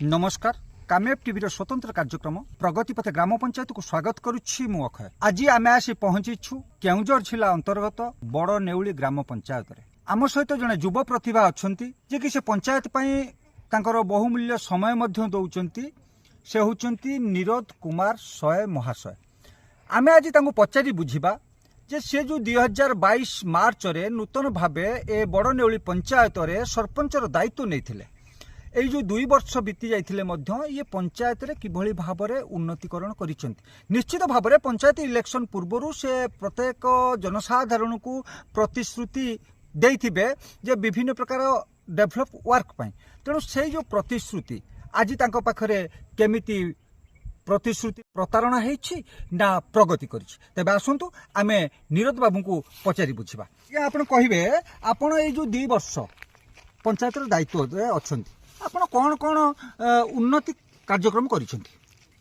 नमस्कार कामयाब टीवी स्वतंत्र कार्यक्रम प्रगति पथ ग्राम पंचायत को स्वागत करुच्ची मु अक्षय। आज आम आसी पहुंचीछु केउंझर जिला अंतर्गत बड़ नेउली ग्राम पंचायत रे। आम सहित जड़े युव प्रतिभा अच्छी जे कि से पंचायत पई तांकर बहुमूल्य समय मध्य दौरान से होउचंती निरोध कुमार सय महाशय। आम आज तांको पचारि बुझिबा जे से जो 2022 मार्च रे नूतन भावे ए बड़ नेउली पंचायत रे सरपंचर दायित्व नैथिले। এই जो 2 वर्ष बीती जाइथिले मध्य ये पंचायत रे किभली भाबरे उन्नतिकरण करिसेंती। निश्चित भाबरे पंचायत इलेक्शन पूर्वरु से प्रत्येक जनसाधारण को प्रतिश्रुति देइथिबे जे विभिन्न प्रकार डेवलप वर्क पई। तेणु से जो प्रतिश्रुति आज तांको पाखरे केमिति प्रतिश्रुति प्रतारणा हेछि ना प्रगति करिछि। तबे आसंतु आमे निरोध बाबू को पचारि बुझिबा। या आपण कहिबे आपण ए जो 2 वर्ष पंचायत रो दायित्व रे अछंती आपण कौन कौन उन्नति कार्यक्रम करिसेंती।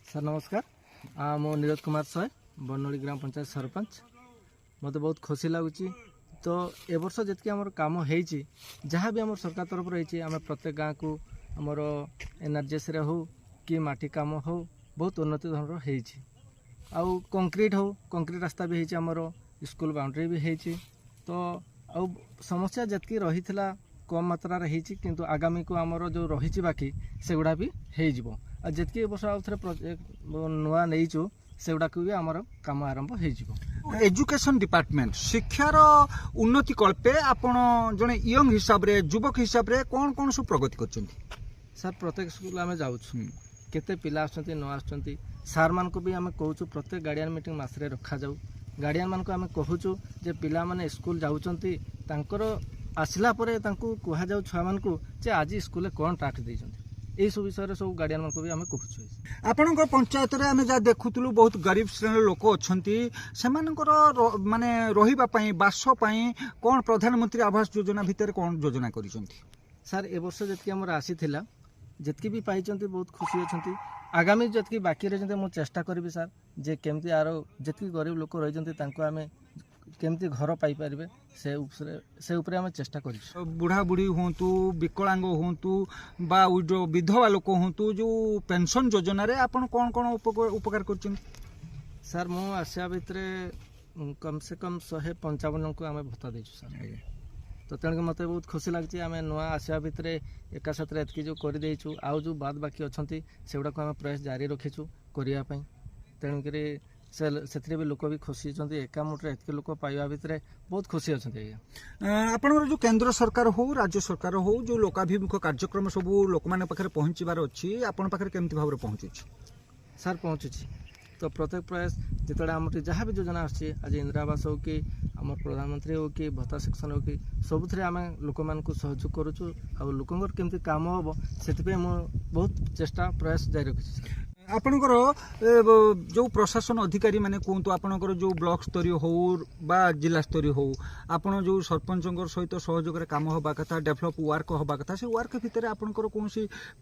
सर नमस्कार मो निरोध कुमार सय बनोली ग्राम पंचायत सरपंच। मत बहुत खुशी लगुच। तो ए वर्ष जितकी आम कम हो जहाँ भी आम सरकार तरफ रही आम प्रत्येक गाँव को आमर एनआरजीएस हो कि माटी काम हो बहुत उन्नति धरण हो कंक्रीट हो कंक्रीट रास्ता भी होती आमर स्कूल बाउंड्री भी होती। तो आ समस्या जितकी रही कम मात्रा रही किंतु आगामी को आमर जो रही बाकी से गुड़ा भी हो जितकी वर्ष आउ थे नुआ नहींचु से गुड़ा भी आमर काम आरंभ हो। एजुकेशन डिपार्टमेंट शिक्षार उन्नति कल्पे आपण जने यंग हिसाब रे युवक हिसाब रे कौन कौन सब प्रगति करछंती। सर प्रत्येक स्कूल आम जाऊँ केते पिला आछंती न आछंती सार मान को भी आम कहूँ प्रत्येक गार्डियन मीटिंग मासरे रखा जाऊ। गार्डियन मान को आम कहूँ जे पिला माने स्कूल जाउछंती तांकर आसला परे तांको कहा जाऊ छुआ मान को जे आज स्कूल कौन टाट देइछंती ए सब विषय सब गार्डियन मान को भी आम कहूँ। आपनकर पंचायत रे आमे जा देखुतलु बहुत गरीब श्रेणी लोक अछंती सेमानकर माने रहिबा पई बास पई कोन प्रधानमंत्री आवास योजना भितर कोन योजना करिसंती। सर ए वर्ष जतकी हमर आसीथिला जतकी भी पाइचंती बहुत खुशी अछंती। आगामी जतकी बाकी रहिचंती मु चेष्टा करबी सर जे केमती आरो जतकी गरीब लोक रहिचंती तांको आमे केमती घर पाई पारिबे से ऊपर आम चेष्टा कर। बुढ़ा बुढ़ी हूँ विकलांग हूँ बा जो विधवा लोक हूँ जो पेंशन योजना रे आपण कौन कौन उपकार कर। सर मु आसिया भितर कम से कम 155 को आम भत्ता देचु सर। तो तेणुक मत बहुत खुशी लगे आम नुआ आसिया भितर एका साथ एतकी जो करदेचु आउ जो बाद बाकी अच्छा से गुड़ा आम प्रयास जारी रखीचु करने। तेणुक से भी लोक भी खुशी एका मुठे एतके लोक पाइबा भितर बहुत खुशी अच्छा। आपनकर जो केंद्र सरकार हो राज्य सरकार हो जो लोकाभिमुख कार्यक्रम सब लोक माने पाखरे पहुँचबार अच्छी आपण पाखरे केमती भाव पहुँचुची। सर पहुँचुची तो प्रत्येक प्रयास जिते आम जहाँ भी योजना आसी आज इंदिरा आवास हो कि आम प्रधानमंत्री हो कि भत्ता सेक्शन हो कि सबुथ आम लोक मान सहयोग करुचु आ लोकंर केमती काम हम से बहुत चेष्टा प्रयास जारी रखी। आपणकर जो प्रशासन अधिकारी माने कहतु आपणकर जो ब्लॉक स्तरीय हो बा जिला स्तरीय हो आपण जो सरपंच सहित सहयोग काम हवा कथा डेभलप वर्क हवा कथा से वर्क भितर आपणकर कौन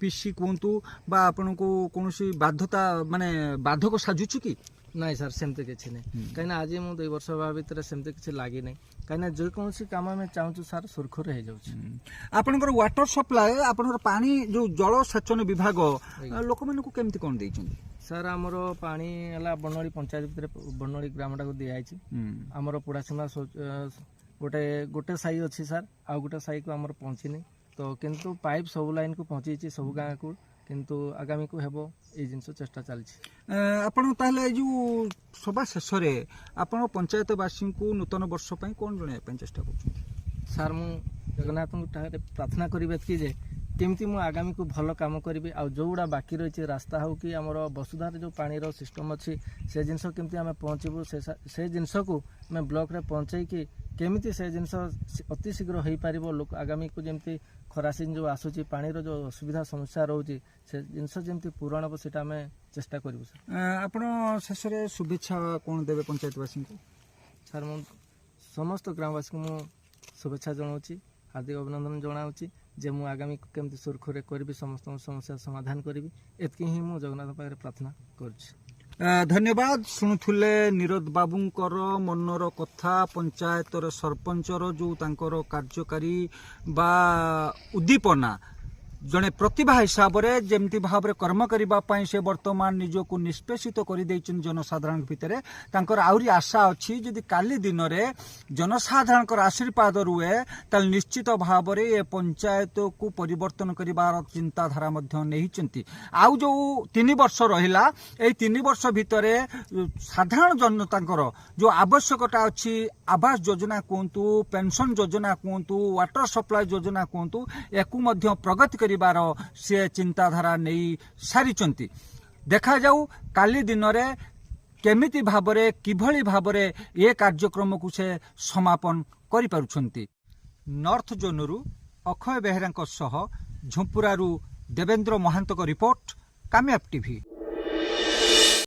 पीसी कहतु बा आपण को कौन बाध्यता माने बाधक साजुची कि नाई सर सेमती किसी नहीं कहीं आज मु 2 वर्ष हवा भितर सेमती किसी लगी नहीं कहीं जो कौन काम आम चाहूँ सर सुरखुर हो जाऊँ। आपणकर वाटर सप्लाय आपणकर पानी जो जल सेचन विभाग लोक मान को केमती कौन देइछन। सर आमर पानी है बनोली पंचायत भितर बनोली ग्राम टाक दिखाई आमर पुड़ासीमा गोटे गोटे साई अच्छी सर आउ गोटे साई को आमर पहुँचनी तो किंतु पाइप सब लाइन को पहुँची सब गाँव को किंतु आगामी को हेबो ए जिनस चेष्टा चलछि। आपण ताले जो सभा शेष रे आपण पंचायतवासी को नूतन वर्ष पई कोन जणे पई चेष्टा करछु। सर मु जगन्नाथ को प्रार्थना करिबे कि जे केमती मु आगामी को भल काम करी आ जो गुड़ा बाकी रही रास्ता हो कि आमर वसुधार जो पानी सिस्टम अच्छी से जिनस केमती आम पहुँचबू से जिनस को आम ब्लॉक रे पहुँचे कि केमिति से जिनस अति शीघ्र हो पार लोक आगामी को जमी खरा सीजन जो आसूची पानी जो असुविधा समस्या रोचे से जिनस जमी पूरण हम से चेष्टा करूँ। आपण शेष शुभेच्छा कौन देवे पंचायतवासी को। सर मु समस्त ग्रामवासी को मु शुभेच्छा जनाऊँ हार्दिक अभिनंदन जनाऊँ जे मु आगामी केमती सुरखुरे करी समस्त समस्या समाधान करी एतकी ही मु जगन्नाथ पाखे प्रार्थना करुच्ची। धन्यवाद शुणुले निरोध बाबूंकर मनर कथा पंचायतर सरपंचर जो तांकर कार्यकारी बा उद्दीपना जड़े प्रतिभा हिसाब से जमती भाव में कर्म करने से वर्तमान निजक निष्पेषित कर जनसाधारण भितर तांकर आहरी आशा अच्छी जदि काली दिन में जनसाधारण आशीर्वाद रुए ताल निश्चित भाव में ये पंचायत को परिवर्तन कर चिंताधारा नहीं आउ जो 3 वर्ष रहा यही 3 वर्ष भितर साधारण जनता जो आवश्यकता अच्छी आवास योजना कहतु पेंशन योजना कहतु वाटर सप्लाई योजना कहतु या प्रगति करिबार से चिंताधारा नहीं सारी देखा जाऊ काली दिन में केमिति भाबरे किभली भाबरे ये कार्यक्रम को से समापन करि पारुछंती। नॉर्थ जोनरू अक्षय बेहेरा झुंपुरारू देवेंद्र महांत रिपोर्ट कामयाब टीवी।